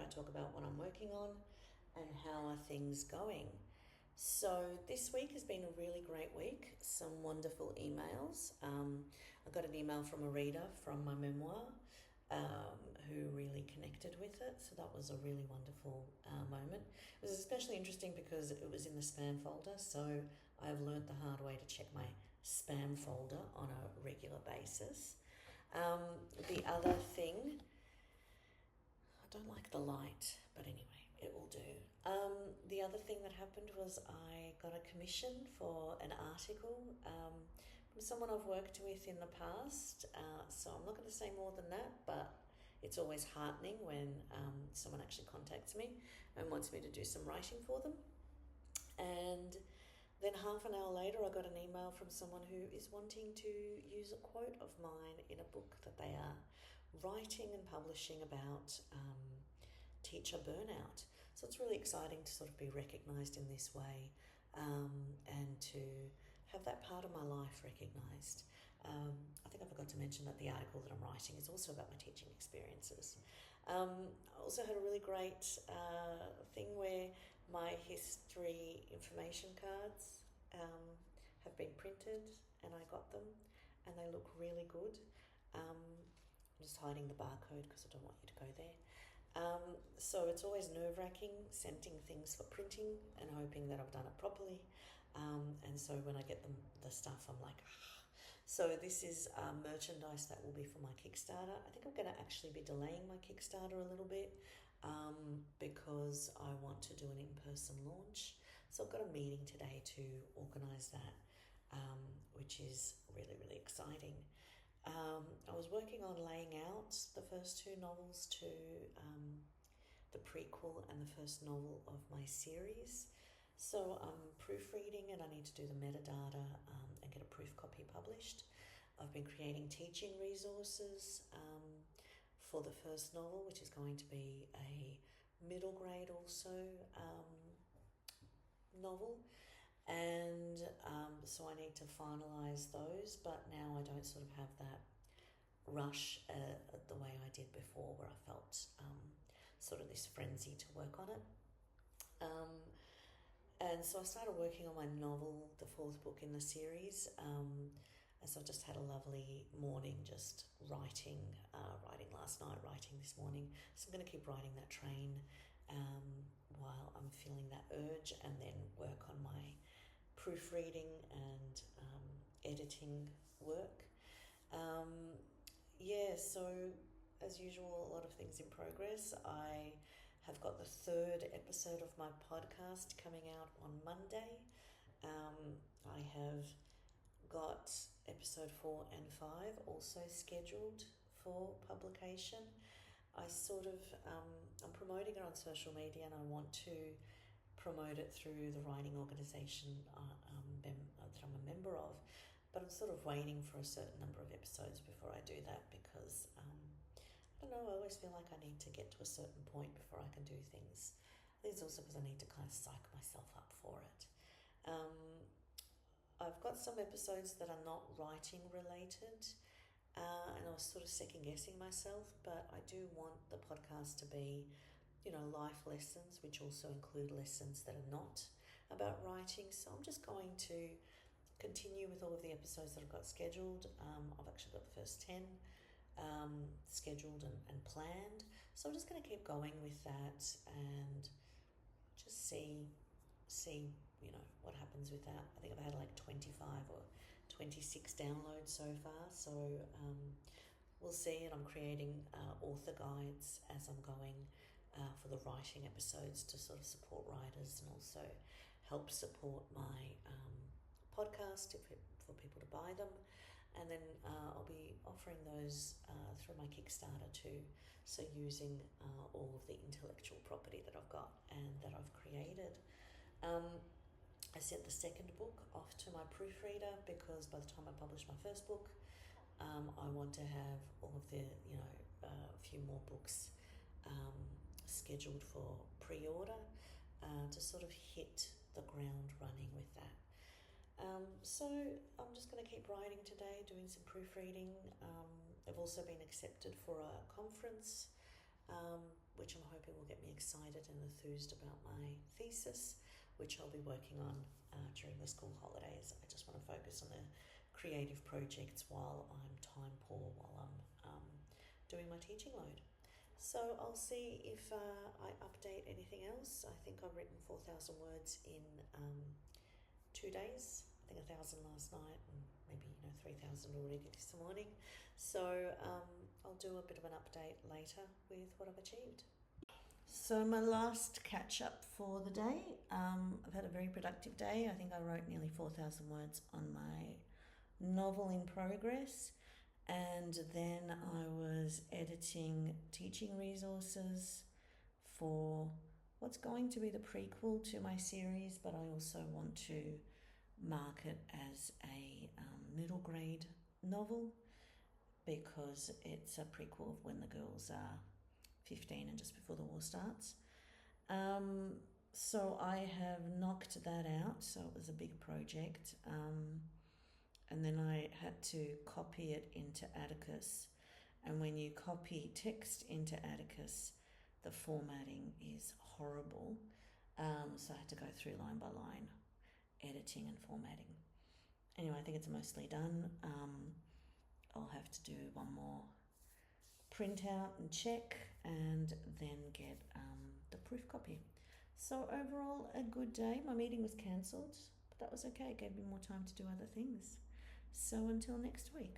I talk about what I'm working on and how are things going. So this week has been a really great week, some wonderful emails. I got an email from a reader from my memoir who really connected with it, so that was a really wonderful moment. It was especially interesting because it was in the spam folder, so I've learnt the hard way to check my spam folder on a regular basis. The other thing, I don't like the light, but anyway, it will do. The other thing that happened was I got a commission for an article from someone I've worked with in the past. So I'm not going to say more than that, but it's always heartening when someone actually contacts me and wants me to do some writing for them. And then half an hour later, I got an email from someone who is wanting to use a quote of mine in a book that they are writing and publishing about teacher burnout. So it's really exciting to sort of be recognised in this way and to have that part of my life recognised. I think I forgot to mention that the article that I'm writing is also about my teaching experiences. I also had a really great thing where my history information cards have been printed and I got them and they look really good. I'm just hiding the barcode because I don't want you to go there. So it's always nerve-wracking sending things for printing and hoping that I've done it properly. And so when I get the stuff, I'm like, ah. So this is merchandise that will be for my Kickstarter. I think I'm going to actually be delaying my Kickstarter a little bit because I want to do an in-person launch. So I've got a meeting today to organise that, which is really, really exciting. I was working on laying out the first two novels to the prequel and the first novel of my series. So I'm proofreading and I need to do the metadata and get a proof copy published. I've been creating teaching resources for the first novel, which is going to be a middle grade also novel. And so I need to finalise those, but now I don't sort of have that rush the way I did before, where I felt sort of this frenzy to work on it. And so I started working on my novel, the fourth book in the series, and so I just had a lovely morning just writing last night, writing this morning. So I'm going to keep writing that train while I'm feeling that urge, and then work on my proofreading and editing work. So as usual, a lot of things in progress. I have got the third episode of my podcast coming out on Monday. I have got episode 4 and 5 also scheduled for publication. I sort of, I'm promoting it on social media and I want to promote it through the writing organisation that I'm a member of, but I'm sort of waiting for a certain number of episodes before I do that because, I don't know, I always feel like I need to get to a certain point before I can do things. I think it's also because I need to kind of psych myself up for it. I've got some episodes that are not writing related, and I was sort of second guessing myself, but I do want the podcast to be, life lessons, which also include lessons that are not about writing. So I'm just going to continue with all of the episodes that I've got scheduled. I've actually got the first 10 scheduled and planned. So I'm just going to keep going with that and just see what happens with that. I think I've had like 25 or 26 downloads so far. So we'll see. And I'm creating author guides as I'm going for the writing episodes to sort of support writers and also help support my podcast for people to buy them. And then I'll be offering those through my Kickstarter too. So using all of the intellectual property that I've got and that I've created. I sent the second book off to my proofreader because by the time I publish my first book, I want to have all of the, a few more books scheduled for pre-order to sort of hit the ground running with that. So I'm just going to keep writing today, doing some proofreading. I've also been accepted for a conference which I'm hoping will get me excited and enthused about my thesis, which I'll be working on during the school holidays. I just want to focus on the creative projects while I'm time poor, while I'm doing my teaching load. So I'll see if I update anything else. I think I've written 4,000 words in 2 days. I think 1,000 last night and maybe 3,000 already this morning. So I'll do a bit of an update later with what I've achieved. So my last catch up for the day. I've had a very productive day. I think I wrote nearly 4,000 words on my novel in progress, and then I was editing teaching resources for what's going to be the prequel to my series, but I also want to mark it as a middle grade novel because it's a prequel of when the girls are 15 and just before the war starts. So I have knocked that out, so it was a big project. And then I had to copy it into Atticus. And when you copy text into Atticus, the formatting is horrible. So I had to go through line by line, editing and formatting. Anyway, I think it's mostly done. I'll have to do one more print out and check and then get the proof copy. So overall, a good day. My meeting was cancelled, but that was okay. It gave me more time to do other things. So until next week.